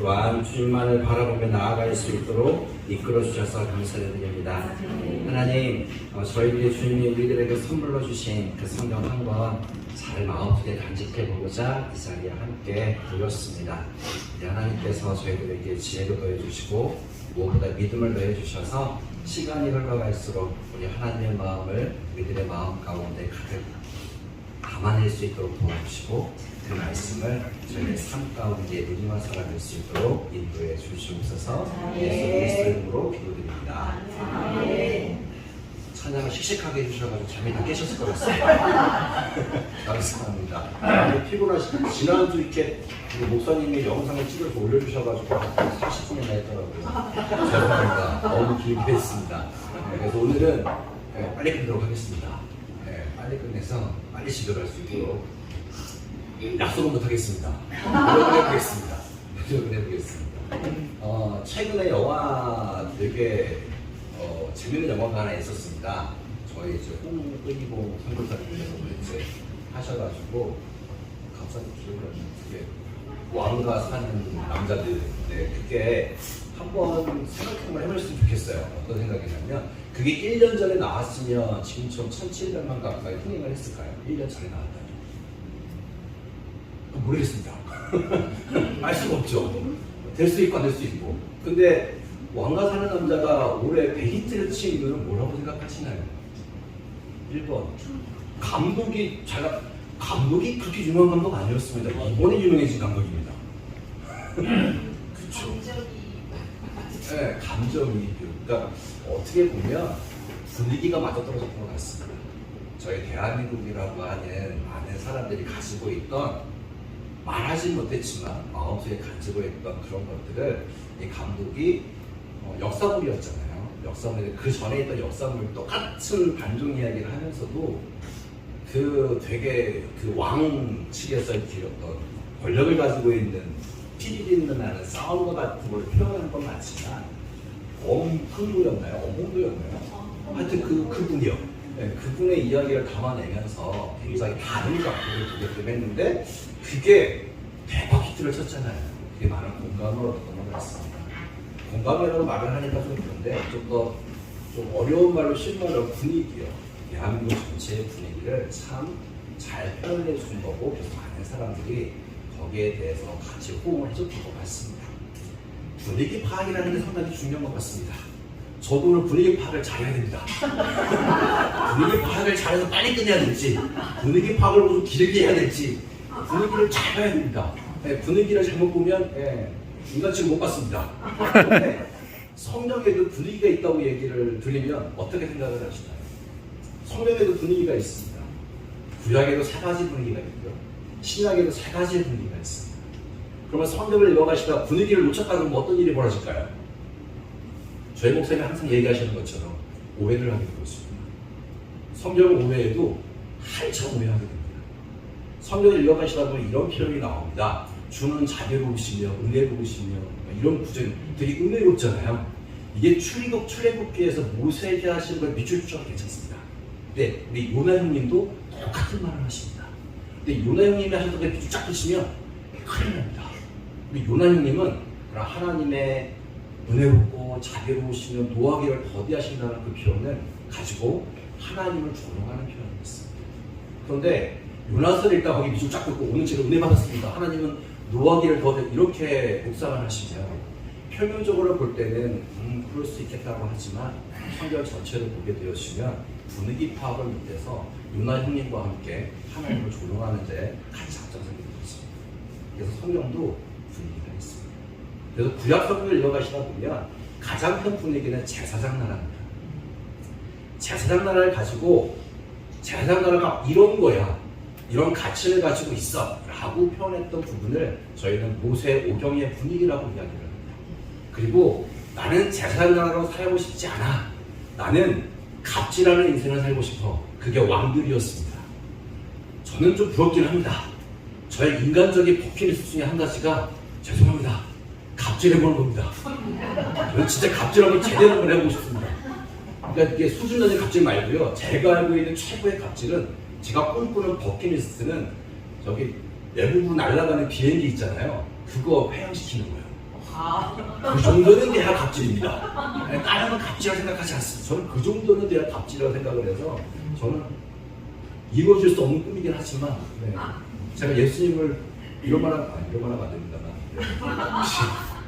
또한 주님만을 바라보며 나아갈 수 있도록 이끌어 주셔서 감사드립니다. 하나님, 저희들이 주님이 우리들에게 선물로 주신 그 성경 한 권 잘 마음속에 간직해 보고자 이 자리에 함께 모였습니다. 하나님께서 저희들에게 지혜를 더해 주시고 무엇보다 믿음을 더해 주셔서 시간이 흘러갈수록 우리 하나님의 마음을 우리들의 마음 가운데 가득 담아낼 수 있도록 도와주시고 그 말씀을 저희의 삶 가운데 누리며 살아갈 수 있도록 인도해 주시옵소서. 예수 그리스도의 이름으로 기도드립니다. 찬양을 씩씩하게 해주셔가지고 잠이 다 깨셨을 것 같습니다. 감사합니다. 피곤하시죠? 지난주 이렇게 목사님이 영상을 찍어서 올려주셔가지고 40분이나 했더라고요. 죄송합니다. 너무 길게 했습니다. 그래서 오늘은 빨리 끝내도록 하겠습니다. 빨리 끝내서 빨리 집에 갈 수 있도록 약속은 못하겠습니다. 노력을 해보겠습니다. 최근에 영화 되게 재밌는 영화가 하나 있었습니다. 저희 이제 홍의봉 선교사님께서 이제 하셔가지고 갑자기 기억이 안 나는데 왕가 사는 남자들, 그게 한번 생각해보면 해보셨으면 좋겠어요. 어떤 생각이냐면 그게 1년 전에 나왔으면 지금처럼 1,700만 가까이 흥행을 했을까요? 1년 전에 나왔다면 모르겠습니다. 알 수가 없죠. 될 수 있고 안 될 수 있고. 근데 왕가 사는 남자가 올해 100히트를 친 이유는 뭐라고 생각하시나요? 1번 감독이 그렇게 유명한 감독 아니었습니다. 이번에 유명해진 감독입니다. 그렇죠. 네, 감정이. 그러니까 어떻게 보면 분위기가 맞아 떨어졌던 것 같습니다. 저희 대한민국이라고 하는 많은 사람들이 가지고 있던 말하지 못했지만 마음속에 가지고 있던 그런 것들을 이 감독이 역사물이었잖아요. 역사물, 그 전에 있던 역사물 똑같은 반중 이야기를 하면서도 그 되게 그 왕 측에서 길었던 권력을 가지고 있는 피리리는 나는 싸움과 같은 걸 표현하는 건 맞지만 흥도였나요? 어몽도였나요? 하여튼 그분이요. 네, 그분의 이야기를 담아내면서 굉장히 다른 각도를 보게끔 했는데 그게 대박 히트를 쳤잖아요. 그게 많은 공감을 얻었던 것 같습니다. 공감이라고 말을 하니까 좀 그런데 좀 어려운 말로 쉬운 말로 분위기요. 대한민국 전체의 분위기를 참 잘 표현해 준 거고 그래서 많은 사람들이 거기에 대해서 같이 호응을 해줬던 것 같습니다. 분위기 파악이라는 게 상당히 중요한 것 같습니다. 저도 오늘 분위기 파악을 잘해야 됩니다. 분위기 파악을 잘해서 빨리 끝내야 될지 분위기 파악을 좀 길게 해야 될지 분위기를 잘 봐야 됩니다. 분위기를 잘못 보면 인간치를 못 봤습니다. 그런데 성경에도 분위기가 있다고 얘기를 들리면 어떻게 생각을 하시나요? 성경에도 분위기가 있습니다. 구약에도 세 가지 분위기가 있고요. 신약에도 세 가지의 분위기가 있습니다. 그러면 성경을 읽어가시다가 분위기를 놓쳤다 그러면 어떤 일이 벌어질까요? 저희 목사님이 항상 얘기하시는 것처럼 오해를 하게 되었습니다. 성경을 오해해도 한참 오해하게 됩니다. 성경을 읽어가시다 보면 이런 표현이 나옵니다. 주는 자비로우시며 은혜로우시며 이런 구절이 되게 은혜롭잖아요. 이게 출애굽기에서 모세에게 하시는 걸 밑줄 쳐도 괜찮습니다. 근데 우리 요나 형님도 똑같은 말을 하십니다. 근데 요나 형님이 하셨던 걸 밑줄 쫙 붙이면 큰일 납니다. 우리 요나 형님은 하나님의 은혜롭고 자비로우시며 노하기를 더디하신다는 그 표현을 가지고 하나님을 존경하는 표현이었습니다. 그런데 요나서를 읽다 거기 밑줄 쫙 붙고 오늘 제가 은혜 받았습니다. 하나님은 노하기를 더디 이렇게 묵상을 하시면 표면적으로 볼 때는 그럴 수 있겠다고 하지만 성경 전체를 보게 되어지면 분위기 파악을 못해서 요나 형님과 함께 하나님을 조롱하는 데 같이 앞장서게 되었습니다. 그래서 성경도 분위기가 있습니다. 그래서 구약 성경을 읽어가시다 보면 가장 큰 분위기는 제사장 나라입니다. 제사장 나라를 가지고 제사장 나라가 이런 거야, 이런 가치를 가지고 있어 라고 표현했던 부분을 저희는 모세 오경의 분위기라고 이야기를 합니다. 그리고 나는 제사장 나라로 살고 싶지 않아, 나는 갑질하는 인생을 살고 싶어. 그게 왕들이었습니다. 저는 좀 부럽긴 합니다. 저의 인간적인 버킷리스트 중에 한 가지가, 죄송합니다, 갑질해보는 겁니다. 저는 진짜 갑질하면 제대로 한번 해보고 싶습니다. 그러니까 이게 수준적인 갑질 말고요, 제가 알고 있는 최고의 갑질은, 제가 꿈꾸는 버킷리스트는 저기 내부로 날아가는 비행기 있잖아요, 그거 회항시키는 거예요. 그 정도는 돼야 갑질입니다. 다른 건 갑질이라고 생각하지 않습니다. 저는 그 정도는 돼야 갑질이라고 생각을 해서, 저는 이루어질 수 없는 꿈이긴 하지만, 제가 예수님을 이런 말 하면 안 됩니다만,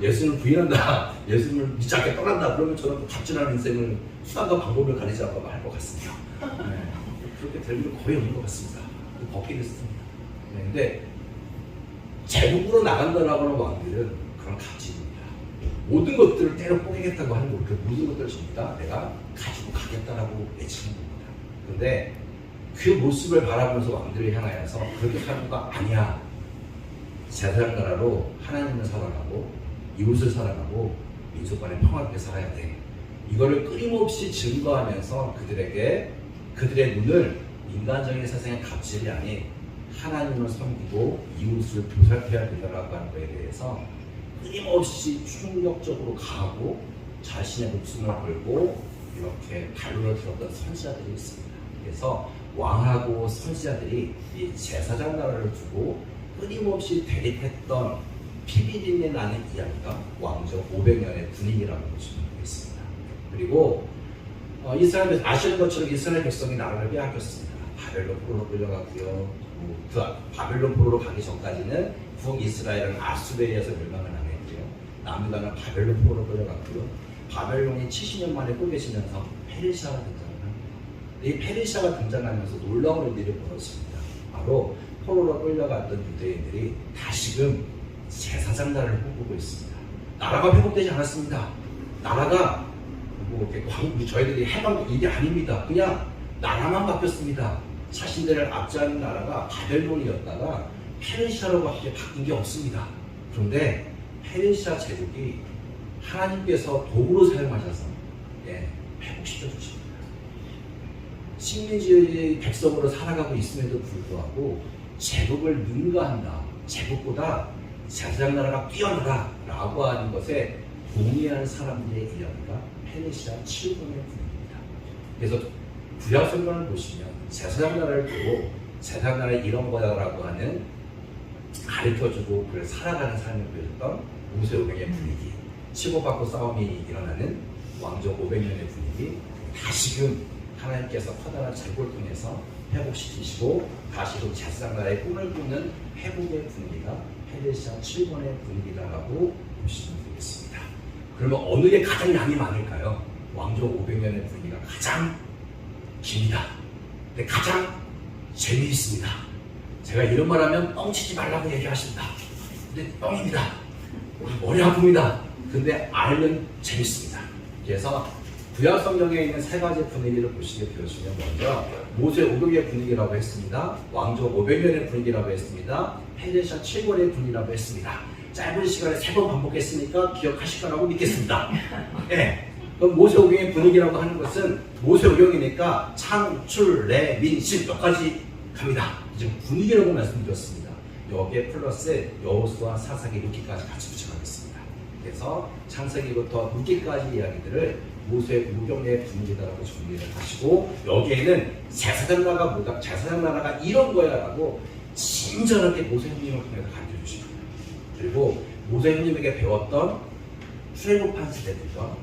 예수님을 부인한다, 예수님을 믿지 않게 떠난다, 그러면 저는 갑질하는 인생을 수단과 방법을 가리지 않고 할 것 같습니다. 그렇게 될 일은 거의 없는 것 같습니다. 버킷리스트입니다. 근데 제국으로 나간다라고 하는 왕들은 그런 갑질입니다. 모든 것들을 때려 뽀개겠다고 하는 거, 그 모든 것들을 전부 다 내가 가지고 가겠다라고 외치는 겁니다. 그런데 그 모습을 바라보면서 왕들을 향하여서 그렇게 사는 거 아니야. 제사장 나라로 하나님을 사랑하고 이웃을 사랑하고 민족 간에 평화롭게 살아야 돼. 이거를 끊임없이 증거하면서 그들에게 그들의 눈을 인간적인 세상의 갑질이 아닌 하나님을 섬기고 이웃을 보살펴야 된다고 하는 것에 대해서 끊임없이 충격적으로 가고 자신의 목숨을 걸고 이렇게 발로를 들었던 선지자들이 있습니다. 그래서 왕하고 선지자들이 이 제사장 나라를 두고 끊임없이 대립했던 피비린내 나는 이야기가 왕정 500년의 분위기라고 보시면 되겠습니다. 그리고 이스라엘, 아시는 것처럼 이스라엘 백성이 나라를 빼앗겼습니다. 바벨론 포로로 끌려갔고요. 그 바벨론 포로로 가기 전까지는 북이스라엘은 아수르에서 멸망을 당했고요. 남유다는 바벨론 포로로 끌려갔고요. 바벨론이 70년 만에 꿀개지면서 페르시아가 등장을 합니다. 이 페르시아가 등장하면서 놀라운 일들이 벌어집니다. 바로 포로로 끌려갔던 유대인들이 다시금 제사장 나라를 꿈꾸고 있습니다. 나라가 회복되지 않았습니다. 나라가 뭐 이렇게 저희들이 해방 이게 아닙니다. 그냥 나라만 바뀌었습니다. 자신들을 압제하는 나라가 바벨론이었다가 페르시아로밖에 바뀐 게 없습니다. 그런데 페르시아 제국이 하나님께서 도구로 사용하셔서 회복시켜 주십니다. 식민지 백성으로 살아가고 있음에도 불구하고 제국을 능가한다, 제국보다 제사장 나라가 뛰어나다 라고 하는 것에 동의하는 사람들의 이야기가 페르시아 7권의 분위기입니다. 그래서 구약 성경을 보시면 제사장 나라를 두고 제사장 나라의 이런 거다라고 하는 가르쳐주고 그걸 살아가는 삶을 보여줬던 모세 오경의 분위기, 치고받고 싸움이 일어나는 왕정 500년의 분위기, 다시금 하나님께서 커다란 재고를 통해서 회복시키시고 다시금 제사장 나라의 꿈을 꾸는 회복의 분위기가 페르시아 7권의 분위기다라고 보시면 되겠습니다. 그러면 어느 게 가장 양이 많을까요? 왕정 500년의 분위기가 가장 깁니다. 근데 가장 재미있습니다. 제가 이런 말 하면 뻥치지 말라고 얘기하십니다. 근데 뻥입니다. 머리 아픕니다. 근데 알면 재밌습니다. 그래서 구약 성경에 있는 세 가지 분위기를 보시게 되시면 먼저 모세 오경의 분위기라고 했습니다. 왕정 500년의 분위기라고 했습니다. 페르시아 7권의 분위기라고 했습니다. 짧은 시간에 3번 반복했으니까 기억하실 거라고 믿겠습니다. 그럼 모세 오경의 분위기라고 하는 것은 모세 오경이니까 창출, 래, 민, 신 몇 가지 갑니다. 지금 분위기라고 말씀드렸습니다. 여기에 플러스 여호수아, 사사기, 룻기까지 같이 붙여가겠습니다. 그래서 창세기부터 룻기까지 이야기들을 모세 오경의 분위기다라고 정리를 하시고 여기에는 제사장 나라가 뭐다, 제사장 나라가 이런 거야라고 친절하게 모세 형님을 통해서 가르쳐 주십니다. 그리고 모세 형님에게 배웠던 출애굽한 세대들과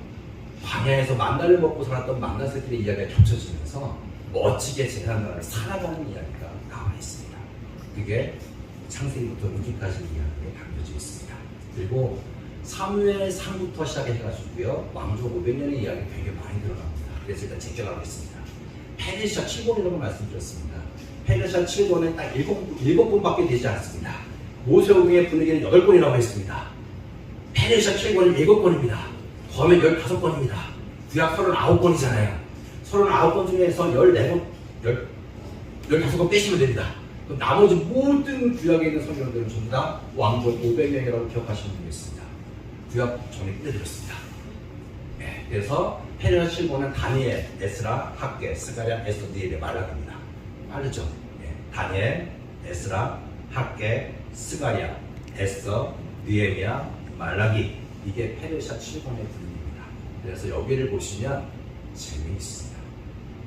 광야에서 만나를 먹고 살았던 만나 세대의 이야기가 겹쳐지면서 멋지게 제사장 나라를 살아가는 이야기가 나와 있습니다. 그게 창세기부터 룻기까지 이야기가 담겨져 있습니다. 그리고 사무엘 3부터 시작해가지고요 왕조 500년의 이야기 되게 많이 들어갑니다. 그래서 일단 제껴가겠습니다. 페르시아 7권이라고 말씀드렸습니다. 페르시아 7권은 딱 7권밖에 되지 않습니다. 모세 오경의 분위기는 8권이라고 했습니다. 페르시아 7권은 7권입니다. 더하면 15번입니다. 구약 39번이잖아요. 39번 중에서 14번, 15번 빼시면 됩니다. 그럼 나머지 모든 구약에 있는 성경들은 전부 다 왕족 500명이라고 기억하시면 되겠습니다. 구약 정리 끝내드렸습니다. 네, 그래서 페르시아 7권은 다니엘, 에스라, 학개, 스가랴, 에스더, 느헤미야, 말라기입니다. 빠르죠? 네, 다니엘, 에스라, 학개, 스가랴, 에스더, 느헤미야, 말라기. 이게 페르시아 7권의 분위기입니다. 그래서 여기를 보시면 재미있습니다.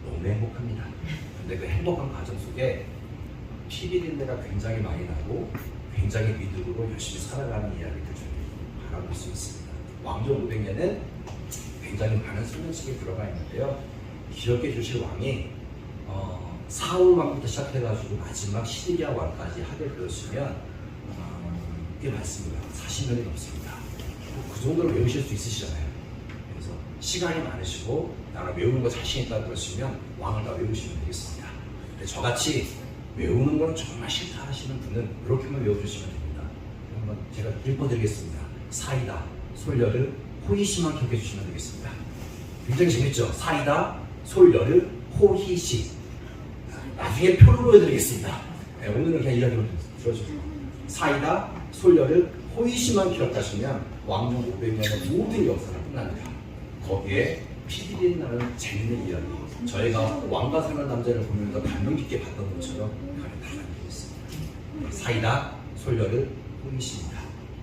너무 행복합니다. 근데 그 행복한 과정 속에 피비린내가 굉장히 많이 나고 굉장히 믿음으로 열심히 살아가는 이야기를 저희 바라볼 수 있습니다. 왕조 500년은 굉장히 많은 소년식이 들어가 있는데요. 기억해 주실 왕이 사울 왕부터 시작해가지고 마지막 시드기야 왕까지 하게 되었으면 꽤 많습니다. 40년이 넘습니다. 그 정도로 외우실 수 있으시잖아요. 그래서 시간이 많으시고 나는 외우는 거 자신 있다 그러시면 왕을 다 외우시면 되겠습니다. 근데 저같이 외우는 건 정말 싫다 하시는 분은 이렇게만 외워주시면 됩니다. 한번 제가 읽어드리겠습니다. 사이다, 솔여르, 호이시만 기억해 주시면 되겠습니다. 굉장히 재밌죠? 사이다, 솔여르, 호이시. 나중에 표로 보여드리겠습니다. 네, 오늘은 그냥 이야기로 들어주세요. 사이다, 솔여르, 호이시만 기억하시면 왕정 500년의 모든 역사가 끝납니다. 거기에 피디들이 나는 재밌는 이야기, 저희가 왕과 사는 남자를 보면서 감명 깊게 봤던 것처럼 그 안에 다 담겨 있습니다. 사이다, 솔여르, 호이시입니다.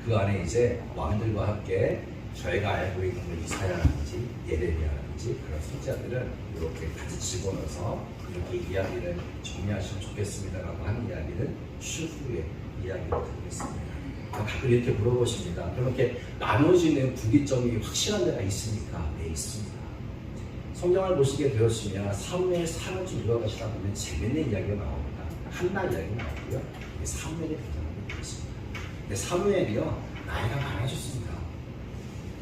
그 안에 이제 왕들과 함께 저희가 알고 있는 이사야라든지 예레미야라든지 그런 선지자들은 이렇게 같이 집어넣어서 이렇게 이야기를 정리하시면 좋겠습니다라고 하는 이야기는 추후에 이야기를 드리겠습니다. 가끔 이렇게 물어보십니다. 그럼 이렇게 나눠지는 분기점이 확실한 데가 있습니까? 네, 있습니다. 성경을 보시게 되었으면 사무엘 사는 중 이어가시다 보면 재밌는 이야기가 나옵니다. 한나 이야기가 나오고요. 사무엘이 등장하게 되었습니다. 근데 사무엘이요, 나이가 많아졌습니다.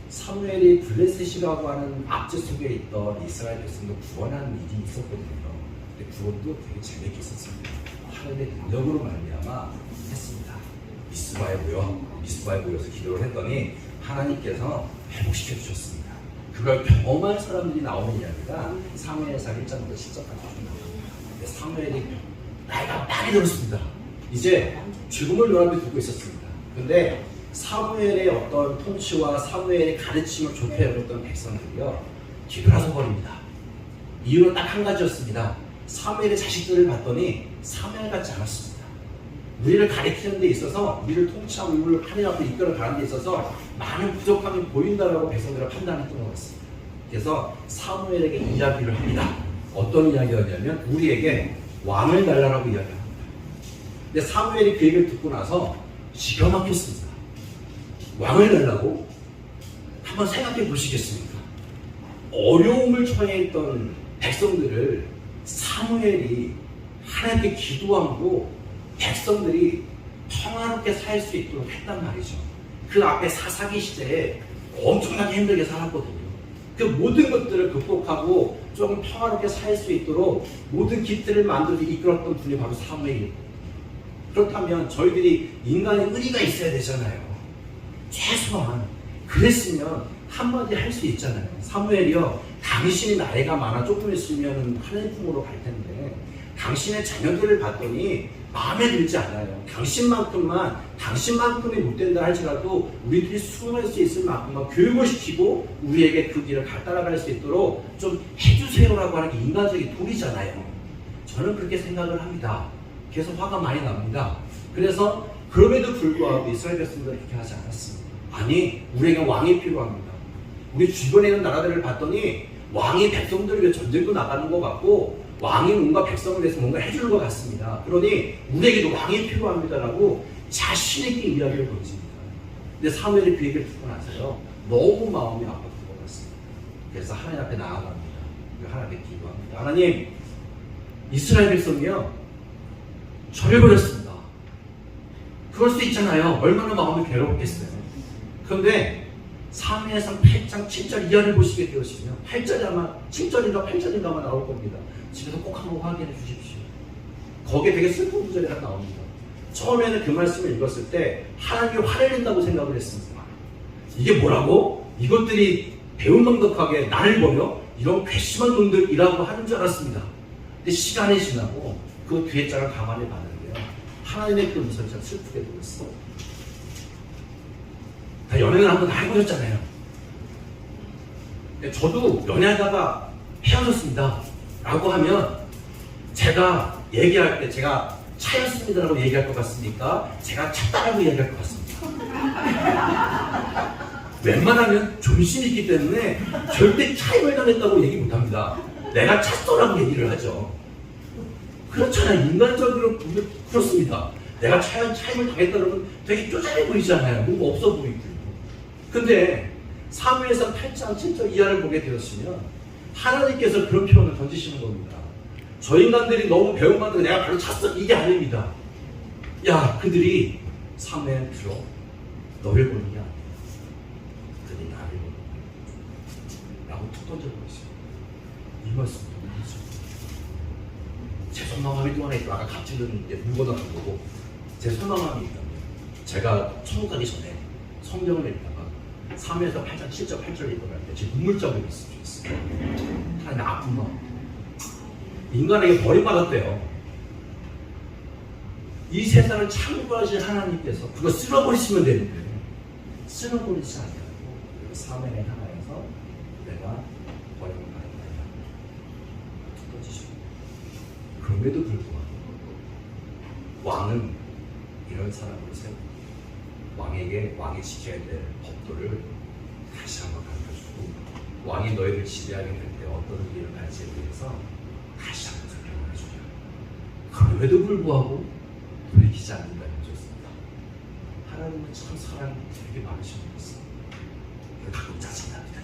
사무엘이 블레셋이라고 하는 압제 속에 있던 이스라엘 백성도 구원하는 일이 있었거든요. 근데 구원도 되게 재밌게 있었습니다. 하나님의 능력으로 말미암아 했습니다. 미스바에 모여서 기도를 했더니 하나님께서 회복시켜 주셨습니다. 그걸 경험한 사람들이 나오는 이야기가 사무엘상 1장부터 10장까지 나옵니다. 사무엘이 나이가 많이 들었습니다. 이제 죽음을 눈앞에 두고 있었습니다. 근데 사무엘의 어떤 통치와 사무엘의 가르침을 좋게 여겼던 백성들이요, 뒤돌아서 버립니다. 이유는 딱 한 가지였습니다. 사무엘의 자식들을 봤더니 사무엘 같지 않았습니다. 우리를 가르치는 데 있어서, 우리를 통치하고 우리를 하나님 앞에 이끌어 가는 데 있어서 많은 부족함이 보인다라고 백성들을 판단했던 것 같습니다. 그래서 사무엘에게 이야기를 합니다. 어떤 이야기였냐면 우리에게 왕을 달라라고 이야기합니다. 근데 사무엘이 그 얘기를 듣고 나서 기가 막혔습니다. 왕을 달라고? 한번 생각해 보시겠습니까? 어려움을 처해 있던 백성들을 사무엘이 하나님께 기도하고 백성들이 평화롭게 살 수 있도록 했단 말이죠. 그 앞에 사사기 시대에 엄청나게 힘들게 살았거든요. 그 모든 것들을 극복하고 조금 평화롭게 살 수 있도록 모든 기틀을 만들어서 이끌었던 분이 바로 사무엘이에요. 그렇다면 저희들이 인간의 의리가 있어야 되잖아요. 최소한 그랬으면 한마디 할 수 있잖아요. 사무엘이요, 당신이 나이가 많아 조금 있으면 하나님 품으로 갈 텐데 당신의 자녀들을 봤더니 마음에 들지 않아요. 당신만큼이 못된다 할지라도 우리들이 수용할 수 있을 만큼만 교육을 시키고 우리에게 그 길을 따라갈 수 있도록 좀 해주세요라고 하는 게 인간적인 도리잖아요. 저는 그렇게 생각을 합니다. 그래서 화가 많이 납니다. 그래서 그럼에도 불구하고 이스라엘 백성들은 그렇게 하지 않았습니다. 아니, 우리에게 왕이 필요합니다. 우리 주변에 있는 나라들을 봤더니 왕이 백성들을 위해 전쟁도 나가는 것 같고 왕이 뭔가 백성을 위해서 뭔가 해주는 것 같습니다. 그러니 우리에게도 왕이 필요합니다라고 자신있게 이야기를 던집니다. 근데 사무엘이 그 얘기를 듣고 나서요, 너무 마음이 아팠던 것 같습니다. 그래서 하나님 앞에 나아갑니다. 하나님께 기도합니다. 하나님, 이스라엘 백성이요, 저를 버렸습니다. 그럴 수 있잖아요. 얼마나 마음이 괴롭겠어요. 그런데 사무엘상 8장 7절 이하를 보시게 되시면 8절이 아마 7절인가 8절인가 아마 나올 겁니다. 집에서 꼭 한번 확인해 주십시오. 거기에 되게 슬픈 구절이 하나 나옵니다. 처음에는 그 말씀을 읽었을 때 하나님이 화를 낸다고 생각을 했습니다. 이게 뭐라고? 이것들이 배은망덕하게 나를 보며 이런 괘씸한 놈들이라고 하는 줄 알았습니다. 근데 시간이 지나고 그 뒤에 장을 가만히 봤는데요. 하나님의 그 미소를 참 슬프게 보였어요. 다 연애는 한번 다 해보셨잖아요. 저도 연애하다가 헤어졌습니다 라고 하면 제가 얘기할 때 제가 차였습니다라고 얘기할 것 같습니까? 제가 찼다라고 얘기할 것 같습니다. 웬만하면 존심이 있기 때문에 절대 차임을 당했다고 얘기 못합니다. 내가 찼어라고 얘기를 하죠. 그렇잖아요. 인간적으로 보면 그렇습니다. 내가 차임을 당했다 그러면 되게 쪼잔해 보이잖아요. 뭔가 없어 보이고. 근데 사무엘상 8장 7절 이하를 보게 되었으면 하나님께서 그런 표현을 던지시는 겁니다. 저 인간들이 너무 배운만큼 내가 바로 찼어. 이게 아닙니다. 야, 그들이 사무엘 들어 너를 보느냐? 그들이 나를 보느냐? 라고 툭 던져버렸어요. 이 말씀 너무 무서워요. 제 선망함이 또 하나 있고 아까 갑질은 물건을 한 거고 제 선망함이 있다면 제가 천국 가기 전에 성경을 읽다가 사무엘상 8장 7절 8절을 읽어갈 때 제 눈물자국이 있을 수 있어요. 하나님 아픈 마음. 인간에게 버림받았대요. 이 세상을 창조하신 하나님께서 그거 쓸어버리시면 되는데 쓸어버리지 않냐고 사무엘의 하나에서 내가 버림받았다. 던지시고 그럼에도 불구하고 왕은 이런 사람으로 세우고 왕에게 왕이 지켜야 될 법도를 다시 한번 가르쳐주고 왕이 너희를 지배하게 될 때 어떤 길을 갈지에 대해서 다시 한번 설명을 해주냐. 그럼에도 불구하고 돌이키지 않는다는 것이었습니다. 하나님은 참 사랑이 되게 많으신 분이었어요. 가끔 짜증납니다.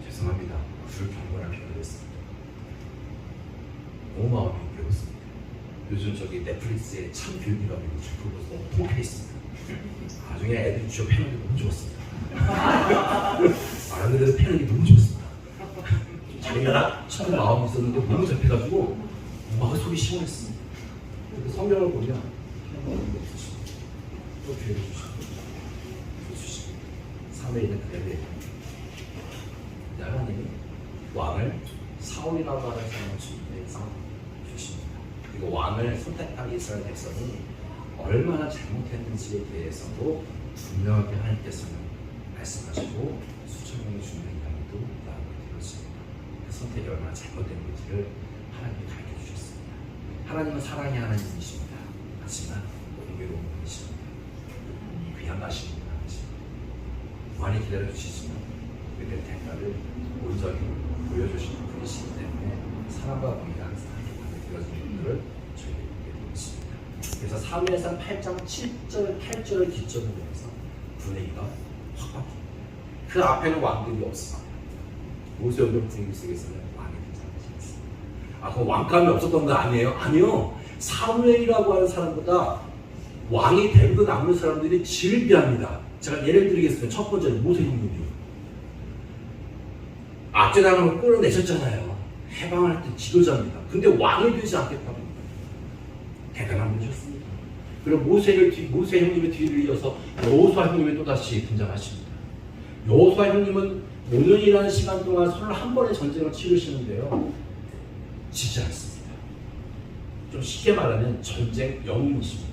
죄송합니다. 불평건할 필요가 있습니다. 너무 마음이 괴롭습니다. 요즘 저기 넷플릭스에 참 교육이라고 그거 너무 통쾌했습니다. 나중에 애들이 주어 패는 게 너무 좋았습니다. 말하는 대로 패는 게 너무 좋았습니다. 자기가 참 마음이 있었는데 너무 잡혀가지고 막 속이 시원했습니다. 근데 성경을 보면 하나님 없으시고 또 죄를 주시고 삶에 있는 그대로 하나님이 왕을 사울이라고 하는 사람을 준비해서 주십니다. 그리고 왕을 선택한 이스라엘 백성이 얼마나 잘못했는지에 대해서도 분명하게 하나님께서는 말씀하시고 수천 명의 죽는 양도 나오게 되었습니다. 그 선택이 얼마나 잘못된지를 하나님이 가르쳐 주셨습니다. 하나님은 사랑의 하나님이십니다. 하지만 공의로운 분이십니다. 귀한 가신 분이십니다. 많이 기다려 주시지만 그들의 대가를 온전히 보여주시는 분이시기 때문에 사랑과 공의가 항상 함께 되어지는 분들을 저희가 보게 되고 있습니다. 그래서 사무엘상 8장 7절 8절을 기점으로 해서 분위기가 확 바뀝니다. 그 앞에는 왕들이 없습니다. 모세오경 분위기 속에서는 왕이 등장하지 않습니다. 아, 그 왕감이 없었던 거 아니에요? 아니요. 사무엘이라고 하는 사람보다 왕이 되고 남은 사람들이 질비합니다. 제가 예를 드리겠습니다. 첫 번째 모세 형님이 압제당을 끌어내셨잖아요. 해방할 때 지도자입니다. 근데 왕이 되지 않겠다고 합니다. 대단한 분이셨습니다. 그리고 모세 형님의 뒤를 이어서 여호수아 형님이 또다시 등장하십니다. 여호수아 형님은 5년이라는 시간 동안 31번의 전쟁을 치르시는데요. 지지 않습니다. 좀 쉽게 말하면 전쟁 영웅이십니다.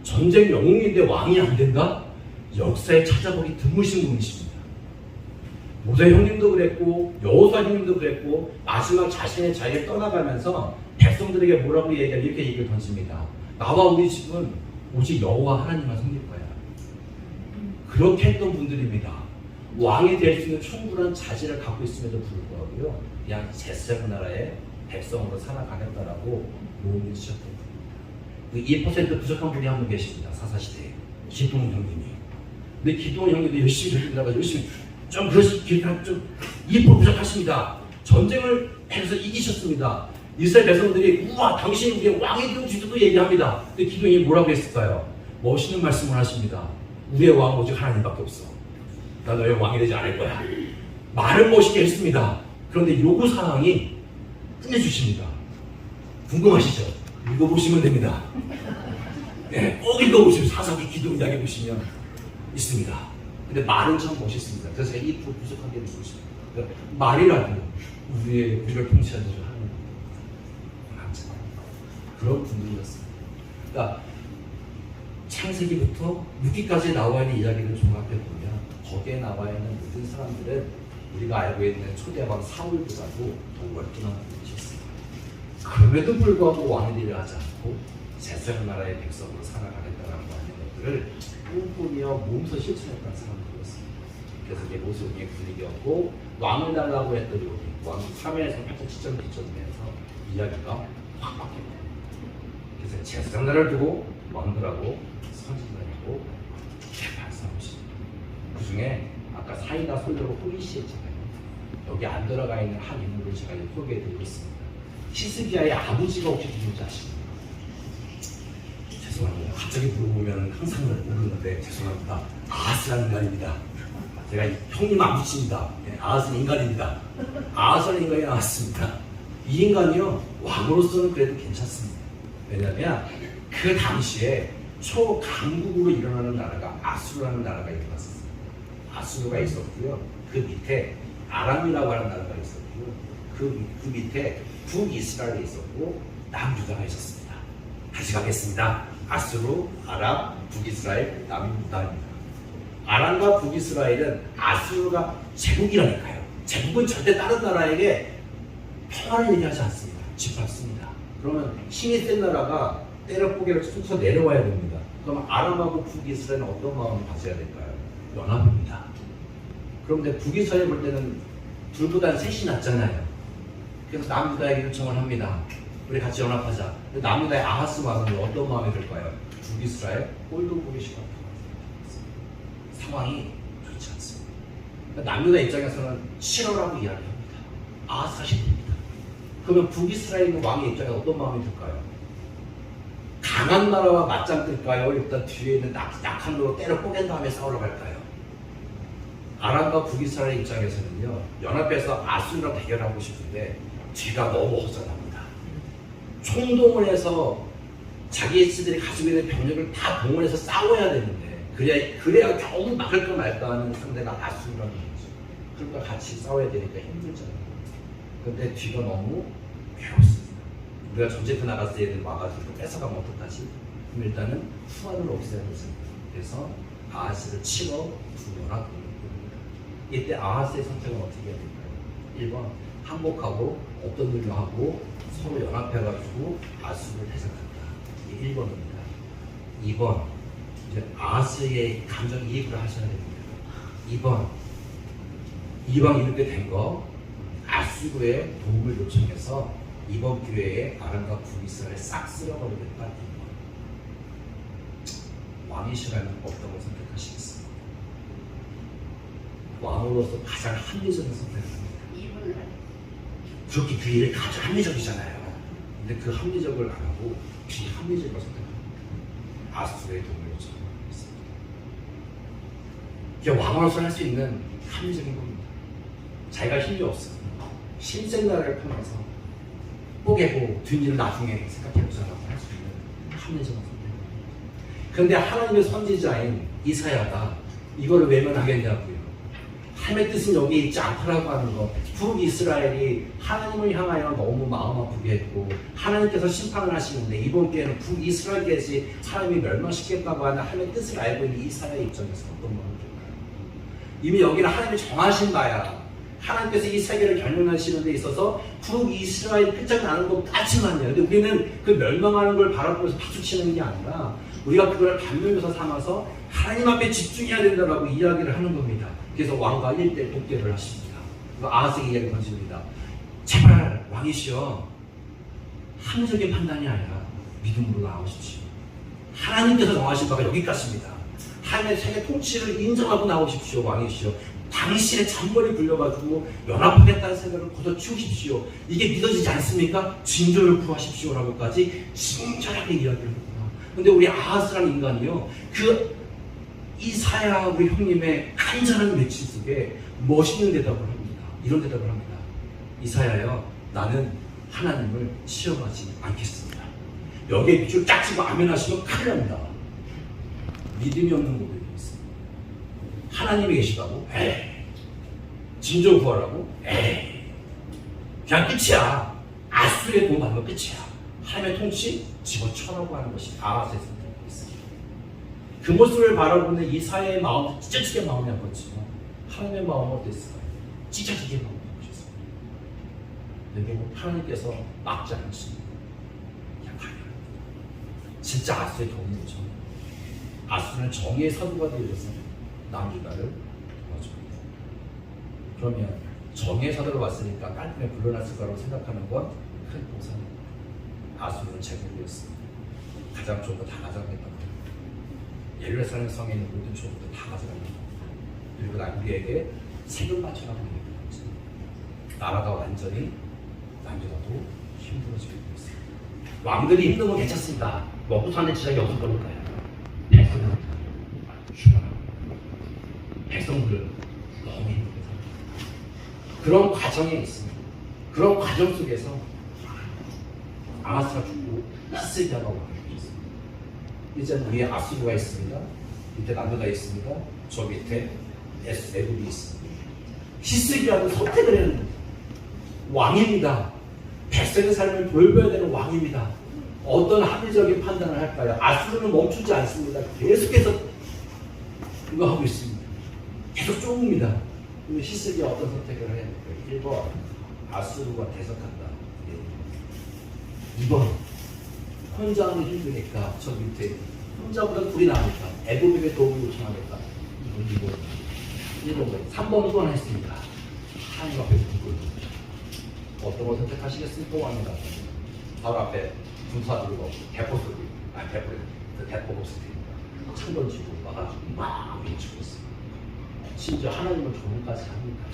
전쟁 영웅인데 왕이 안 된다? 역사에 찾아보기 드무신 분이십니다. 모세 형님도 그랬고 여호수아 형님도 그랬고 마지막 자신의 자리에 떠나가면서 백성들에게 뭐라고 이렇게 얘기를 던집니다. 나와 우리 집은 오직 여호와 하나님만 섬길 거야. 그렇게 했던 분들입니다. 왕이 될 수 있는 충분한 자질을 갖고 있음에도 불구하고요, 그냥 제사장 나라의 백성으로 살아가겠다라고 모험을 시작했던 분입니다. 그 2% 부족한 분이 한 분 계십니다. 사사시대에 기동 형님이. 근데 기동 형님도 열심히 전쟁하다가 열심히 좀 그러시기가 좀 2% 부족하십니다. 전쟁을 해서 이기셨습니다. 이스라엘 백성들이 우와 당신이 우리의 왕이 되어주시도 얘기합니다. 근데 기도원이 뭐라고 했을까요? 멋있는 말씀을 하십니다. 우리의 왕은 오직 하나님밖에 없어. 나 너의 왕이 되지 않을 거야. 말을 멋있게 했습니다. 그런데 요구사항이 끝내주십니다. 궁금하시죠? 읽어보시면 됩니다. 네, 꼭 읽어보시면 사사기 기도 이야기 보시면 있습니다. 근데 말은 참 멋있습니다. 그래서 제가 이 부족하게 되고 있습니다. 그러니까 말이라도 우리를 통치하는 줄 하는 그런 분들이었습니다. 그러니까 창세기부터 6기까지 나와 있는 이야기를 종합해 보면 거기에 나와 있는 모든 사람들은 우리가 알고 있는 초대왕 사울보다도 더 월등한 분이셨습니다. 그럼에도 불구하고 왕이 되려 하지 않고 제사장 나라의 백성으로 살아가겠다는 것들을 꿈꾸며 몸소 실천했던 사람들이었습니다. 그래서 이게 모세의 분위기였고 왕을 달라고 했더니 왕 3회에서 8절 7절 기점에서 이야기가 확 바뀝니다. 그래서 제사장 나라를 두고 왕들하고 선지자들하고 발사하십니다. 그 중에 아까 사이나 솔로로 호기시했잖아요. 여기 안 들어가 있는 한 인물을 제가 소개해드리고 있습니다. 히스기야의 아버지가 혹시 누군지 아십니까? 죄송합니다. 갑자기 물어보면 항상 모르는데 죄송합니다. 아하스라는 인간입니다. 제가 형님 안 붙입니다. 네, 아하스는 인간입니다. 아하스라는 인간이 나왔습니다. 이 인간이요 왕으로서는 그래도 괜찮습니다. 왜냐하면 그 당시에 초강국으로 일어나는 나라가 아수르라는 나라가 일어났었어요. 아수르가 있었고요. 그 밑에 아람이라고 하는 나라가 있었고요. 그 밑에 북이스라엘이 있었고 남유다가 있었습니다. 다시 가겠습니다. 아수르, 아람, 북이스라엘, 남유다입니다. 아람과 북이스라엘은 아수르가 제국이라니까요. 제국은 절대 다른 나라에게 평화를 얘기하지 않습니다. 짓밟습니다. 그러면 힘이 센 나라가 때려보기를 쑥 내려와야 됩니다. 그럼 아람하고 북이스라엘은 어떤 마음을 가져야 될까요? 연합입니다. 그런데 북이스라엘 볼 때는 둘보다는 셋이 낫잖아요. 그래서 남유다에게 요청을 합니다. 우리 같이 연합하자. 남유다의 아하스 왕은 어떤 마음이 들까요? 북이스라엘 꼴도 보기 싫어. 상황이 좋지 않습니다. 남유다 입장에서는 싫어라고 이야기합니다. 아하스가 싫습니다. 그러면 북이스라엘 왕의 입장에 어떤 마음이 들까요? 강한 나라와 맞짱 뜰까요? 일단 뒤에 있는 약한 놈으로 때려 뽀갠 다음에 싸우러 갈까요? 아람과 북이스라엘 입장에서는요, 연합해서 아수르랑 대결하고 싶은데 뒤가 너무 허전합니다. 총동을 해서 자기들이 가지고 있는 병력을 다 동원해서 싸워야 되는데 그래야 겨우 막을까 말까 하는 상대가 아수르라는 거죠. 그러니까 같이 싸워야 되니까 힘들잖아요. 근데 뒤가 너무 괴롭습니다. 우리가 전쟁터 나갔을 때 얘들 와가지고 뺏어가면 어떡하지? 그럼 일단은 후환을 없애야 되잖아요. 그래서 아하스를 치러 두 연합군을 보냅니다. 이때 아하스의 선택은 어떻게 해야 될까요? 1번 항복하고 없던 일로 하고 서로 연합해가지고 아수르를 대적한다. 이게 1번입니다. 2번 이제 아하스의 감정이입을 하셔야 됩니다. 2번 이왕 이렇게 된 거 아수르의 도움을 요청해서 이번 기회에 아람과 북이스라엘을 싹 쓸어버리겠다. 왕이시라면 어떤 걸 선택하시겠습니까? 왕으로서 가장 합리적인 선택을 합니다. 그렇게 그 일이 가장 합리적이잖아요. 근데 그 합리적을 안 하고 비합리적인 걸 선택합니다. 아수르의 도움을 요청하고 있습니다. 이게 왕으로서 할 수 있는 합리적인 겁니다. 자기가 힘이 없어요. 힘센 나라를 통해서 뽀개고 뒷일을 나중에 생각해보자라고 할 수 있는 합리적인 선택입니다. 그런데 하나님의 선지자인 이사야가 이거를 외면하겠냐고요. 하나님의 뜻은 여기 있지 않다라고 하는 거. 북이스라엘이 하나님을 향하여 너무 마음 아프게 했고 하나님께서 심판을 하시는데 이번 기회는 북이스라엘까지 하나님이 멸망시켰다고 하는 하나님의 뜻을 알고 있는 이사야의 입장에서 어떤 마음이 들까요? 이미 여기는 하나님이 정하신 바야. 하나님께서 이 세계를 경영하시는 데 있어서 북이스라엘 끝장나는 것 같지만요. 근데 우리는 그 멸망하는 걸 바라보면서 박수치는 게 아니라 우리가 그걸 감명해서 삼아서 하나님 앞에 집중해야 된다라고 이야기를 하는 겁니다. 그래서 왕과 1대 독대를 하십니다. 아하스에게 이야기를 던집니다. 제발 왕이시여 합리적인 판단이 아니라 믿음으로 나오십시오. 하나님께서 정하신 바가 여기까지입니다. 하나님의 세계 통치를 인정하고 나오십시오. 왕이시여 당신의 잔머리 굴려가지고 연합하겠다는 생각을 걷어치우십시오. 이게 믿어지지 않습니까? 징조를 구하십시오 라고까지 친절하게 이야기를 했구나. 근데 우리 아하스라는 인간이요 그 이사야 우리 형님의 간절한 외침 속에 멋있는 대답을 합니다. 이런 대답을 합니다. 이사야여 나는 하나님을 시험하지 않겠습니다. 여기에 밑줄 짝 치고 아멘 하시면 큰일 납니다. 믿음이 없는 모델이 있습니다. 하나님이 계시다고? 에이. 진정 구하라고? 에이. 그냥 끝이야. 아수르의 도움 받으면 끝이야. 하나님의 통치 집어쳐라고 하는 것이 아하스의 선택이었습니다. 그 모습을 바라보는 이사야의 마음, 찢어지게 마음이 아팠지만 하나님의 마음은 어땠을까요? 찢어지게 마음이 아프셨습니다. 근데 하나님께서 막지 않으십니다. 그냥 가요. 진짜 아수르의 도움이 오죠. 아수르는 정의의 사도가 되어서 남유다를 도와줍니다. 그러면 정의의 사도로 왔으니까 깔끔하게 물러났을 거라고 생각하는 건 큰 보상입니다. 아수르는 제국이었습니다. 가장 좋은 거 다 가져가겠다고 합니다. 예루살렘 성에 있는 모든 좋은 거 다 가져가겠다고 합니다. 그리고 우리에게 세금 바쳐라고 얘기했지. 나라가 완전히 남유다도 힘들어지게 되었습니다. 왕들이 힘든 건 괜찮습니다. 먹고 사는 지장이 없을 거니까요. 백성은 죽어나고 백성들은 너무 힘들게 삽니다. 그런 과정에 있습니다. 그런 과정 속에서 아하스가 죽고 히스기야가 왕이 되었습니다. 이제 위에 아수르가 있습니다. 밑에 남유다가 있습니다. 저 밑에 애굽이 있습니다. 히스기야는 선택을 해야 됩니다. 왕입니다. 백성의 삶을 돌봐야 되는 왕입니다. 어떤 합리적인 판단을 할까요? 아수르는 멈추지 않습니다. 계속해서 이거 하고 있습니다. 계속 좁습니다. 히스기야 어떤 선택을 해야 될까요? 1번 아수르가 대적한다. 2번 혼자 하면 힘드니까 저 밑에 혼자보다 둘이 나으니까 애굽에게 도움을 요청하겠다. 이건 1번 3번 소환했습니다. 하나님 앞에 두고 어떤 걸 선택하시겠습니까? 왕이다. 바로 앞에 군사 들고 대포들 대포 없으니까 창 던지고 와가지고 막 외치고 있습니다. 심지어 하나님을 조문까지 합니다.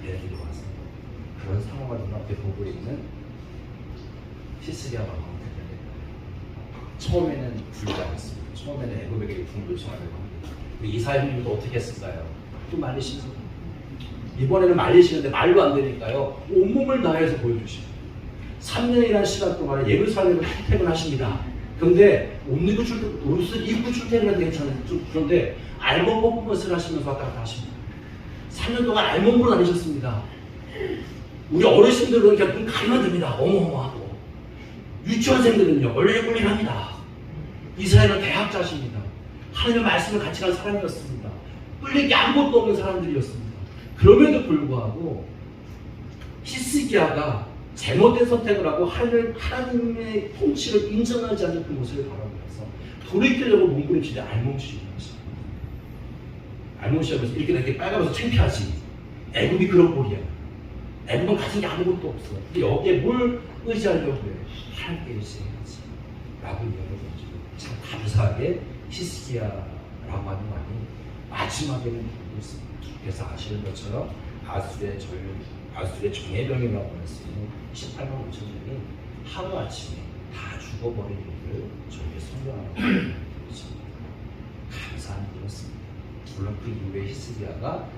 얘네들이 와서 그런 상황을 눈앞에 보고 있는 히스기야 왕은 처음에는 굴지 않았습니다. 처음에는 애굽에게 도움을 요청하려고 합니다. 이사야님도 어떻게 했을까요? 또 말리시죠. 이번에는 말리시는데 말도 안 되니까요. 온몸을 다해서 보여주시고 3년이라는 시간 동안에 예루살렘을 출퇴근 하십니다. 그런데 옷을 입고 출퇴근해도 괜찮아요. 그런데 알몸 뽑은 것을 하시면서 왔다 갔다 하십니다. 3년 동안 알몸으로 다니셨습니다. 우리 어르신들은 그냥 눈 가리면 됩니다. 어마어마하고. 유치원생들은요 얼레굴레합니다. 이스라엘은 대학자십니다. 하나님의 말씀을 같이 간 사람이었습니다. 뿔릴 게 아무것도 없는 사람들이었습니다. 그럼에도 불구하고 히스기야가 잘못된 선택을 하고 하나님의 통치를 인정하지 않는 그 모습을 바라보면서 돌이키려고 몸부림치되 알몸치기 하십니다. 알몸치면서 이렇게 빨가면서 창피하지. 애굽이 그런 꼴이야. 애굽은 가진 게 아무것도 없어. 근데 여기에 뭘 의지하려고 해? 하나님께 의지해야지. 라고 이야기해가지고 참 감사하게 히스기야라고 하는 말이 마지막에는 보고 있습니다. 그래서 아시는 것처럼 아수르의 정예병이라고 할 수 있는 18만 5천 명이 하루아침에 다 죽어버린 일을 저에게 설명하는 것입니다. 감사한 일이었습니다. 물론 그 이후에 히스기야가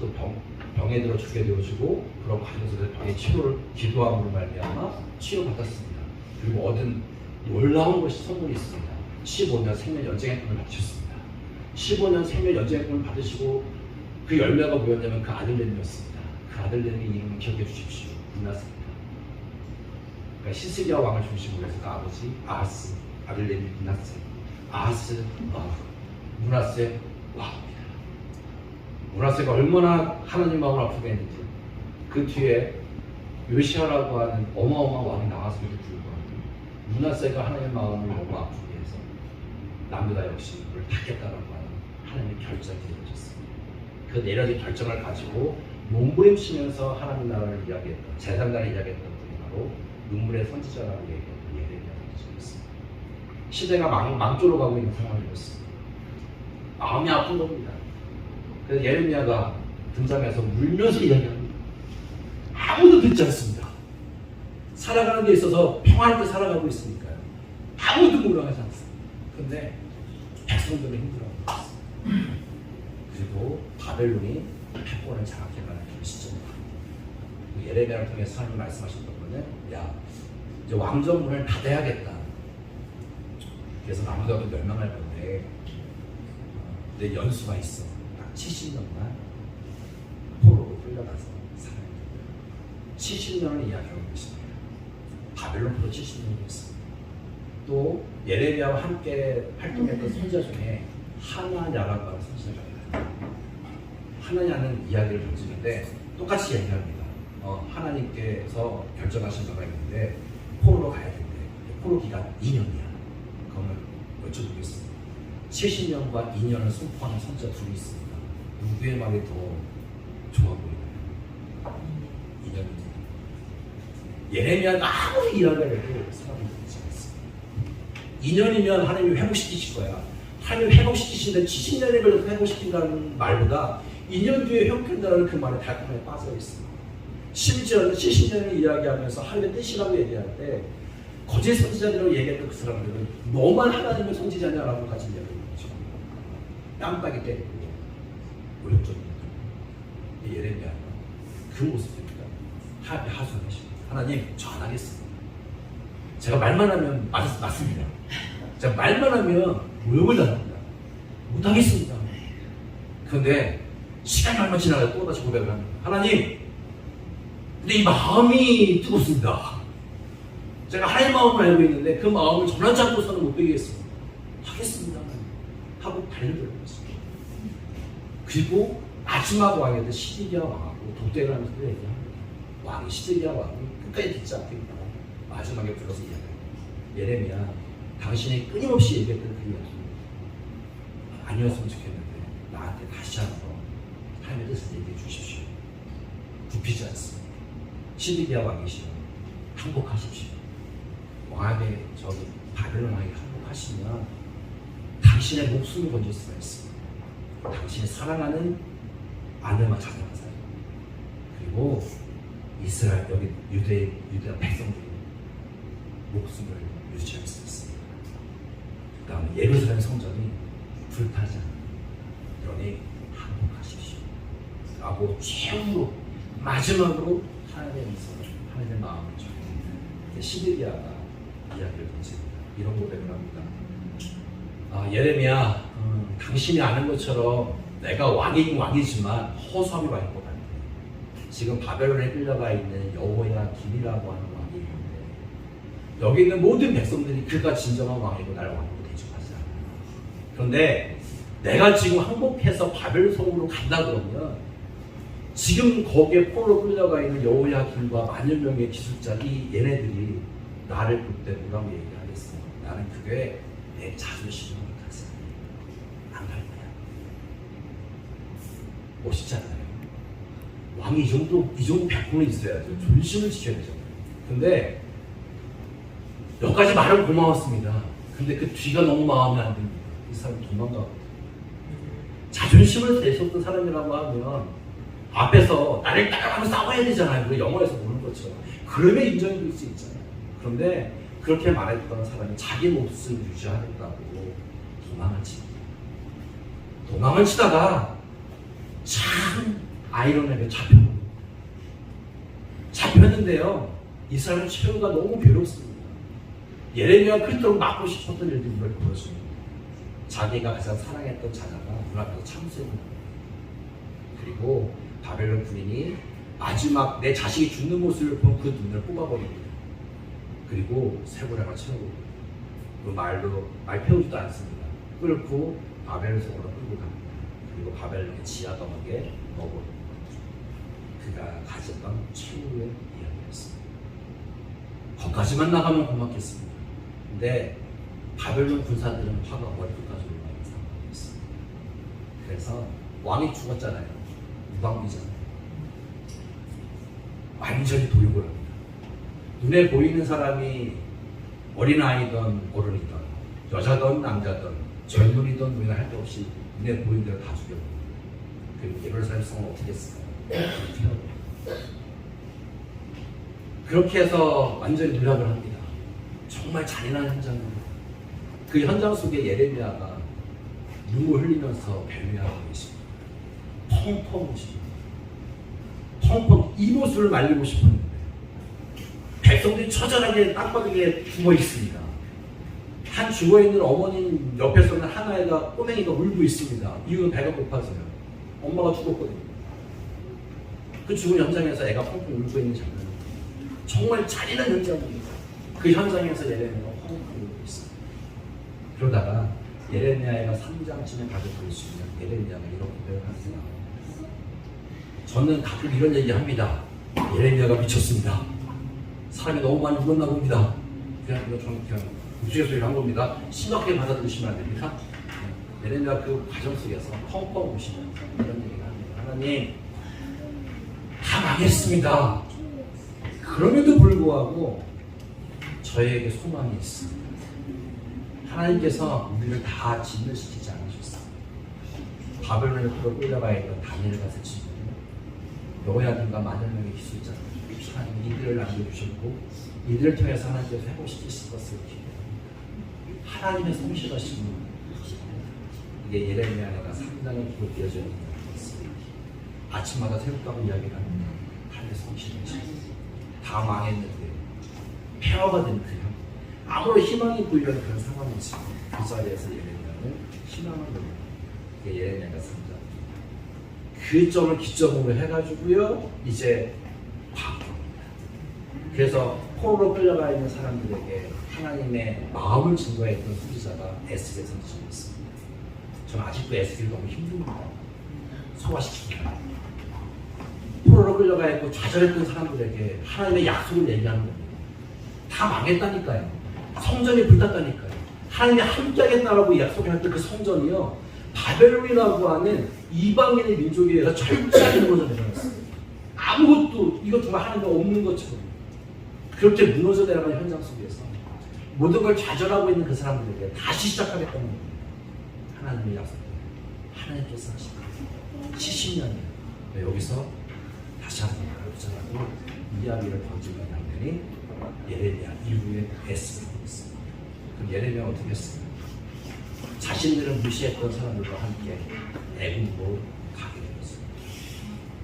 또 병에 들어 죽게 되어지고 그런 과정 속에서 병의 치료를 기도함으로 말미암아 치료받았습니다. 그리고 얻은 놀라운 것이 선물이 있습니다. 15년 생명 연장의권을 받으셨습니다. 15년 생명 연장의권을 받으시고 그 열매가 뭐였냐면 그 아들내미였습니다. 그 아들내미 이름을 기억해 주십시오. 문하세입니다. 그러니까 히스기야 왕을 중심으로 해서 그 아버지 아하스, 아들내미 문하세, 아하스, 문하세 왕입니다. 문하세가 얼마나 하나님 마음을 아프게 했는지 그 뒤에 요시아라고 하는 어마어마한 왕이 나왔음에도 불구하고 문하세가 하나님의 마음을 너무 아프게 해서 남유다 역시 그걸 닫겠다라고 하는 하나님의 결정이 내려졌습니다. 그 내려진 결정을 가지고 몸부림치면서 하나님 나라를 이야기했던 제3나라를 이야기했던 분이 바로 눈물의 선지자라고 얘기했던 예레미야가 있습니다. 시대가 망조로 가고 있는 상황이었습니다. 마음이 아픈 겁니다. 그래서 예레미야가 등장해서 울면서 이야기합니다. 아무도 듣지 않습니다. 살아가는 데 있어서 평안하게 살아가고 있으니까요. 아무도 몰아가지 않습니다. 근데 백성들은 힘들어하고 있습니다. 그리고 바벨론이 패권을 장악해가는 그런 시점입니다. 예레미야를 통해서 하나님 말씀하셨던 거는 야 이제 왕정문을 닫아야겠다. 그래서 남유다도 멸망할 건데 내 연수가 있어. 딱 70년간 포로로 끌려가서 살아야 됩니다. 70년을 이야기하고 있습니다. 바벨론 포로 70년이었습니다. 또 예레미야와 함께 활동했던 선지자 중에 하나냐라고 하는 선지자가 있습니다. 하나냐는 이야기를 던지는데 똑같이 얘기합니다. 하나님께서 결정하신 바가 있는데 포로로 가야 된대. 포로 기간 2년이야. 그러면 여쭤보겠습니다. 70년과 2년을 선포하는 선지자 둘이 있습니다. 누구의 말이 더 좋아 보이나요? 2년입니다. 예레미야가 아무리 이야기를 해도 사람이 듣지 않습니다. 2년이면 하나님이 회복시키실 거야. 하나님이 회복시키시는데 70년에 걸려서 회복시킨다는 말보다 2년 뒤에 회복된다는 그 말에 달콤하게 빠져 있습니다. 심지어는 70년을 이야기하면서 하나님의 뜻이라고 얘기할 때 거짓 선지자들이라고 얘기했던 그 사람들은 너만 하나님의 선지자냐라고 가진 이야기를 하죠. 뺨따기 때리고 모욕적인 예레미야가 그 모습입니다. 하나님의 하소연하십니다. 하나님, 저 안 하겠습니다. 제가 말만 하면 맞습니다. 제가 말만 하면 모욕을 당합니다. 못하겠습니다. 그런데 시간이 얼마 지나가도 또다시 고백을 합니다. 하나님, 근데 이 마음이 뜨겁습니다. 제가 하나님 마음을 알고 있는데 그 마음을 전하지 않고서는 못 되겠습니다. 하겠습니다. 하고 달려들었습니다. 그리고 마지막 왕이었던 시드기야 왕하고 독대를 하면서 얘기합니다. 왕이 시드기야 왕이 끝까지 듣지 않고 있다. 마지막에 불러서 이야기합니다. 예레미야, 당신이 끊임없이 얘기했던 그 이야기 아니었으면 좋겠는데 나한테 다시 한번 하나님의 뜻을 얘기해 주십시오. 굽히지 않습니다. 시드기야 왕이시여 항복하십시오. 왕에게 저기 바벨론 왕에게 항복하시면 당신의 목숨을 건질 수가 있습니다. 당신이 사랑하는 아내와 자녀가 살고 그리고 이스라엘 여기 유대 백성들이 목숨을 유지할 수 있습니다. 그 다음에 예루살렘 성전이 불타지 않는 그러니 항복하십시오 라고 최후로 마지막으로 하나님의 미소를 하나님의 마음을 전합니다. 시드기야가 이야기를 던집니다. 이런 고백을 합니다. 예레미야, 당신이 아는 것처럼 내가 왕이긴 왕이지만 허수아비 왕일 것 같아. 지금 바벨론에 끌려가 있는 여호야김이라고 하는 왕이 있는데 여기 있는 모든 백성들이 그가 진정한 왕이고 나를 왕으로 대접하지 않아. 그런데 내가 지금 항복해서 바벨 성으로 간다 그러면 지금 거기에 포로로 끌려가 있는 여호야김과 만여 명의 기술자 이 얘네들이 나를 볼 때 뭐라고 얘기하겠어? 나는 그게 내 자존심을 못하지 안 갈 거야. 멋있지 않나요? 왕이 이 정도 백분은 있어야죠. 존심을 지켜야 되잖아요. 근데 여기까지 말은 고마웠습니다. 근데 그 뒤가 너무 마음에 안 듭니다. 이 사람이 도망가거든요. 자존심을 내셨던 사람이라고 하면 앞에서 나를 따라가면 싸워야 되잖아요. 그 영화에서 보는 것처럼. 그러면 인정이 될 수 있잖아요. 그런데 그렇게 말했던 사람이 자기 몫을 유지하겠다고 도망을 칩니다. 도망을 치다가 참 아이러니하게 잡혔는데요. 이 사람의 최후가 너무 괴롭습니다. 예레미야가 그토록 막고 싶었던 일들이 이걸 보여줍니다. 자기가 가장 사랑했던 자녀가 눈앞에서 참수합니다. 그리고 바벨론 군인이 마지막 내 자식이 죽는 모습을 본 그 눈을 뽑아버립니다. 그리고 쇠고랑을 채우고 그 말 태우지도 않습니다. 끌고 바벨론 성으로 끌고 갑니다. 그리고 바벨론의 지하감옥에 넣어버립니다. 그가 가졌던 최후의 이야기였습니다. 거기까지만 나가면 고맙겠습니다. 근데 바벨론 군사들은 화가 머리끝까지 올라가는 상황이었습니다. 그래서 왕이 죽었잖아요. 무방비잖아요. 완전히 도륙을 합니다. 눈에 보이는 사람이 어린아이든 어른이든 여자든 남자든 젊은이든 노인은 할 것 없이 눈에 보이는 대로 다 죽여버립니다. 그리고 예루살렘 성은 어떻게 했을까요? 그렇게 해서 완전히 누락을 합니다. 정말 잔인한 현장입니다. 그 현장 속에 예레미야가 눈물 흘리면서 배회하고 계십니다. 펑펑 우십니다. 펑펑 이 모습을 말리고 싶었는데 백성들이 처절하게 땅바닥에 죽어 있습니다. 한 죽어 있는 어머니 옆에서는 한 아이가 꼬맹이가 울고 있습니다. 이유는 배가 고파서요. 엄마가 죽었거든요. 그 죽은 현장에서 애가 펑펑 울고 있는 장면, 정말 잔인한 현장입니다. 그 현장에서 예레미야가 펑펑 울고 있어요. 그러다가 예레미야가 3장쯤에 가서 볼 수 있는 예레미야가 이렇게 표현하세요. 저는 가끔 이런 얘기합니다. 예레미야가 미쳤습니다. 사람이 너무 많이 죽었나 봅니다. 그냥 우스갯소리를 한 겁니다. 심각하게 받아들이시면 안 됩니다. 예레미야 그 과정 속에서 펑펑 우시면서 이런 얘기를 합니다. 하나님, 다 망했습니다. 그럼에도 불구하고 저에게 소망이 있습니다. 하나님께서 우리를 다 진멸시키지 않으셨어요. 바벨론에 끌려가 있던 다니엘과 세 친구는 여호야김과 만여 명의 기술자들, 하나님 이들을 남겨주셨고 이들을 통해서 하나님께서 회복시키실 것을 기대합니다. 하나님의 성실하심은 이게 예레미야가 3장에 기록되어져 있는 것입니다. 아침마다 새롭다고 이야기를 합니다. 하나님의 성실하심. 다 망했는데 폐허가 된 그 형, 아무런 희망이 보이려는 그런 상황이지. 그 자리에서 예레미야는 희망을 얻는 게 예레미야가 3장. 그 점을 기점으로 해가지고요 이제 바뀝니다. 그래서 포로로 끌려가 있는 사람들에게 하나님의 마음을 증거했던 선지자가 에스겔 선지자였습니다. 저는 아직도 에스겔이 너무 힘듭니다. 소화시킵니다. 포로로 끌려가 있고 좌절했던 사람들에게 하나님의 약속을 얘기하는 겁니다. 다 망했다니까요. 성전이 불탔다니까요. 하나님이 함께하겠다라고 약속을 했던 그 성전이요, 바벨론이라고 하는 이방인의 민족에 의해서 철저하게 무너져 내려갔어요. 아무것도, 이거 정말 하나님이 없는 것처럼 그렇게 무너져 내려가는 현장 속에서 모든 걸 좌절하고 있는 그 사람들에게 다시 시작하겠다는 겁니다. 하나님의 약속을 하나님께서 하신 거예요. 70년이에요. 여기서 다시 한번 가르쳐라고 이야기를 던지는 장면이 예레미야 이후에 에스겔이 있습니다. 그럼 예레미야 어떻게 했어요? 자신들은 무시했던 사람들과 함께 애굽으로 가게 되었어요.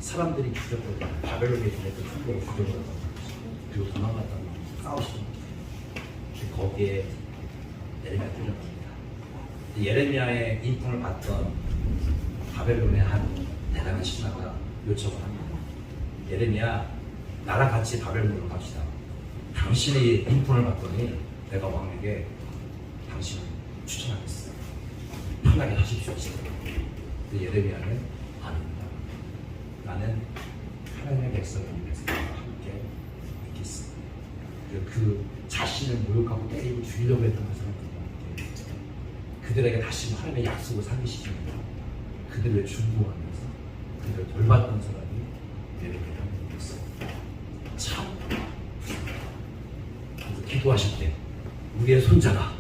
사람들이 죽였거든요. 바벨론에 보냈던 총독을 죽여버렸던 거죠. 그리고 도망갔다는 거죠. 싸우시던 거죠. 거기에 예레미야 끌려갑니다. 예레미야의 인품을 받던 바벨론의 한 대단한 신하가 요청을 합니다. 예레미야, 나랑 같이 바벨론으로 갑시다. 당신의 인품을 받더니 내가 왕에게 당신을 추천하겠어요. 편하게 하십시오. 근데 예레미야는 아닙니다. 나는 하나님의 백성을 위해서 함께 있겠습니다. 그 자신을 모욕하고 때리고 죽이려고 했던 그 사람들과 함께 그들에게 다시 하나님의 약속을 상기시킵니다. 그들을 중보하면서 그들을 돌봤던 사람이 예레미야였어요. 참 기도하실 때 우리의 손자가,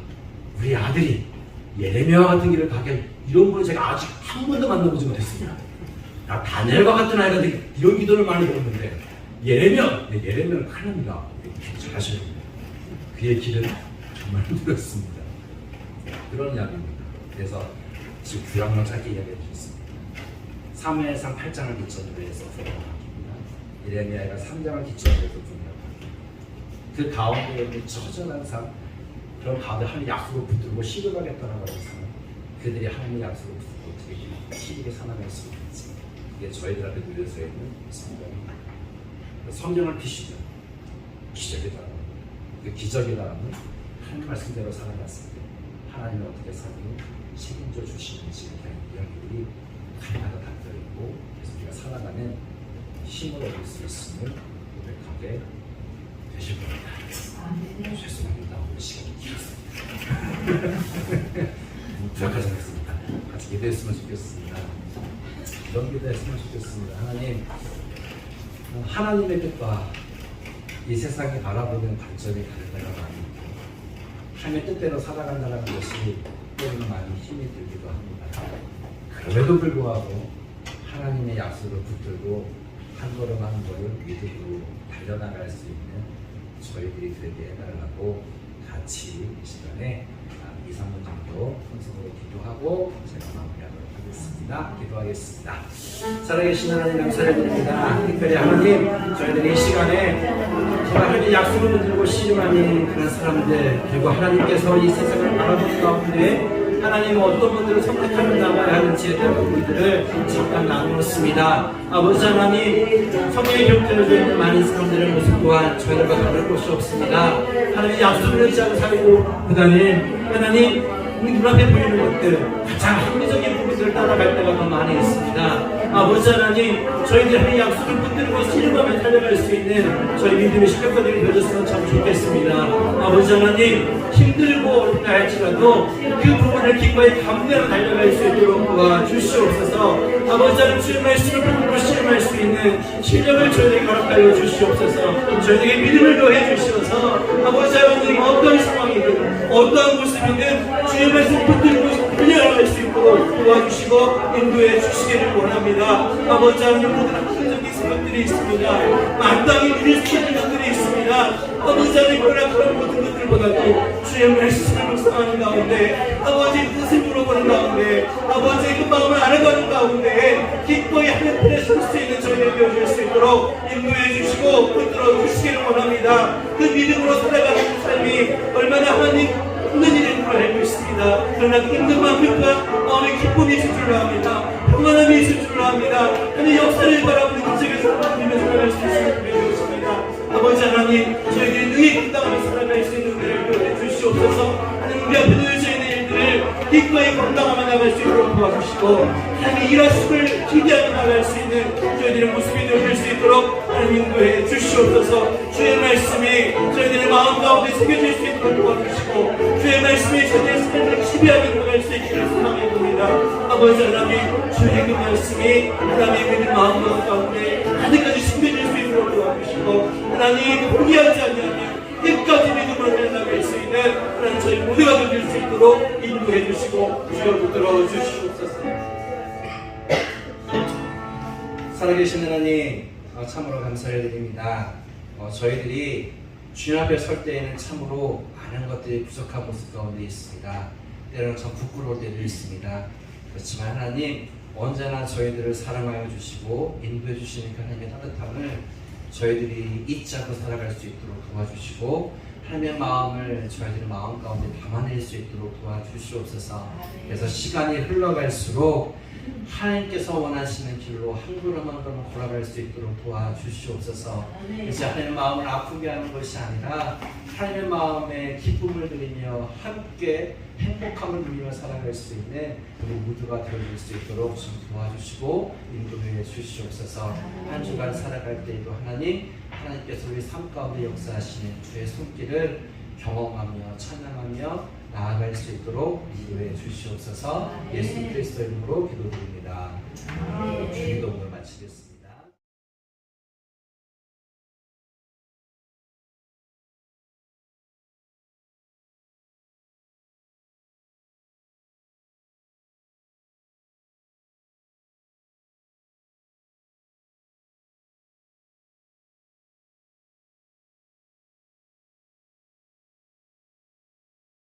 우리의 아들이 예레미야와 같은 길을 가게, 이런 분을 제가 아직 한 번도 만나보지 못했습니다. 나 다니엘과 같은 아이가 되게 이런 기도를 많이 배웠는데 예레미야는 큰일 납니다. 잘하셔야 됩니다. 그의 길은 정말 힘들었습니다. 그런 이야기입니다. 그래서 지금 구약만 짧게 이야기해 주셨습니다. 사무엘상 8장을 기점으로 해서 분명합니다. 예레미야가 3장을 기점으로 해서 분명합니다. 그 가운데 있는 처절한 삶, 그런 가운데 하나님의 약속을 붙들고 시급하겠다라고 해서 그들이 하나님의 약속을 붙들고 어떻게 시기게 살아갈 수 있는지, 이게 저희들한테 누려져 있는 성경입니다. 성경을 피시면 기적이다. 그 기적이라는 하나님 말씀대로 살아갔을 때 하나님은 어떻게 살고 책임져 주시는지에 대한 이야기들이 하나하나 담겨있고, 그래서 우리가 살아가는 힘을 얻을 수 있음을 고백하게 되실 겁니다. 죄송합니다. 오늘 시간이 길었습니다. 부족하지 않겠습니다. 같이 기도했으면 좋겠습니다. 이런 기도했으면 좋겠습니다. 하나님의 뜻과 이 세상이 바라보는 관점이 다를 때가 많이 있고, 하나님의 뜻대로 살아간다는 것이 때로는 많이 힘이 들기도 합니다. 그럼에도 불구하고 하나님의 약속을 붙들고 한 걸음 한 걸음 믿음으로 달려나갈 수 있는 저희들이 되게 해달라고 같이 이 시간에 2, 3분 정도 혼성으로 기도하고 제가 마무리하도록 하겠습니다. 기도하겠습니다. 살아계신 하나님 감사드립니다. 특별히 하나님, 저희들이 이 시간에 하나님의 약속을 붙들고 신음하는 그런 사람들, 그리고 하나님께서 이 세상을 바라보는 가운데 하나님 어떤 분들을 선택하며 나가야 하는지에 대한 부분들을 잠깐 나누었습니다. 아버지 하나님, 성령의 격려되어 있는 많은 사람들의 모습 또한 저희들과 다를 곳이 없습니다. 하나님의 약속을 의지하고 살고 하나님 우리 눈앞에 보이는 것들 가장 합리적인 부분들을 따라갈 때가 더 많이 있습니다. 아버지 하나님, 저희들이 하나님 약속을 붙들고 실험하며 달려갈 수 있는 저희 믿음의 실력들이 되어졌으면 참 좋겠습니다. 아버지 하나님, 힘들고 어렵다 할지라도 그 부분을 기꺼이 감내하며 달려갈 수 있도록 도와주시옵소서. 아버지 하나님, 주의 말씀을 붙들고 실험할 수 있는 실력을 저희에게 허락하여 주시옵소서. 저희에게 믿음을 더해 주시어서 아버지 하나님, 어떤 상황이든 어떠한 모습이든 주의 말씀 붙들고 달려갈 수 있도록 도와주시고 인도해 주시기를 원합니다. 아버지 하나님, 모든 합리적인 생각들이 있습니다. 마땅히 믿을 수 있는 것들이 있습니다. 아버지 하나님, 그러나 그런 모든 것들보다도 주의 말씀을 묵상하는 가운데, 아버지의 뜻을 물어보는 가운데, 아버지의 그 마음을 알아가는 가운데 기꺼이 하늘 편에 설 수 있는 저희에게 되어줄 수 있도록 인도해 주시고 붙들어 주시기를 원합니다. 그 믿음으로 살아가는 삶이 얼마나 하나님 힘든 일인 줄 알고 있습니다. 그러나 그 힘든 만큼과 마음의 기쁨이 있을 줄 압니다. 평안함이 있을 줄 압니다. 하나님 역사를 바라보는 인생에서 하나님을 살아갈 수 있을 줄 믿습니다. 아버지 하나님, 저희들이 능히 감당하며 살아갈 수 있는 은혜를 보여 주시옵소서. 하나님, 우리 앞에 놓여져 있는 일들을 기꺼이 감당하며 나갈 수 있도록 도와주시고, 하나님의 일하심을 기대하며 나갈 수 있는 저희들의 모습이 되어질 수 있도록 하나님 인도해 주시옵소서. 주의 말씀이 저희들의 마음 가운데 새겨질 수 있도록 도와주시고, 주의 말씀이 저희들의 삶을 지배하며 들어갈 수 있기를 소망해 봅니다. 아버지 하나님, 주의 그 말씀이 하나님의 믿음 마음 가운데 아직까지 숨겨질 수 있도록 도와주시고, 하나님 포기하지 않냐면 끝까지 믿음으로 달려갈 수 있는 하나님 저희 모두가 될 수 있도록 인도해 주시고 주여 붙들어 주시옵소서. 살아계신 하나님, 참으로 감사를 드립니다. 저희들이 주님 앞에 설 때에는 참으로 많은 것들이 부족한 모습 가운데 있습니다. 때로는 참 부끄러울 때도 있습니다. 그렇지만 하나님, 언제나 저희들을 사랑하여 주시고 인도해 주시는 그 하나님의 따뜻함을 저희들이 잊지 않고 살아갈 수 있도록 도와주시고, 하나님의 마음을 저희들의 마음 가운데 담아낼 수 있도록 도와주시옵소서. 그래서 시간이 흘러갈수록 하나님께서 원하시는 길로 한 걸음 한 걸음 걸어갈 수 있도록 도와주시옵소서. 이제 하나님의 마음을 아프게 하는 것이 아니라 하나님의 마음에 기쁨을 드리며 함께 행복함을 누리며 살아갈 수 있는 우리 모두가 되어줄 수 있도록 좀 도와주시고 인도해 주시옵소서. 한 주간 살아갈 때에도 하나님께서 우리 삶 가운데 역사하시는 주의 손길을 경험하며 찬양하며 나아갈 수 있도록 인도해 주시옵소서. 예수 그리스도 이름으로 기도드립니다. 주기도문을 마치겠습니다.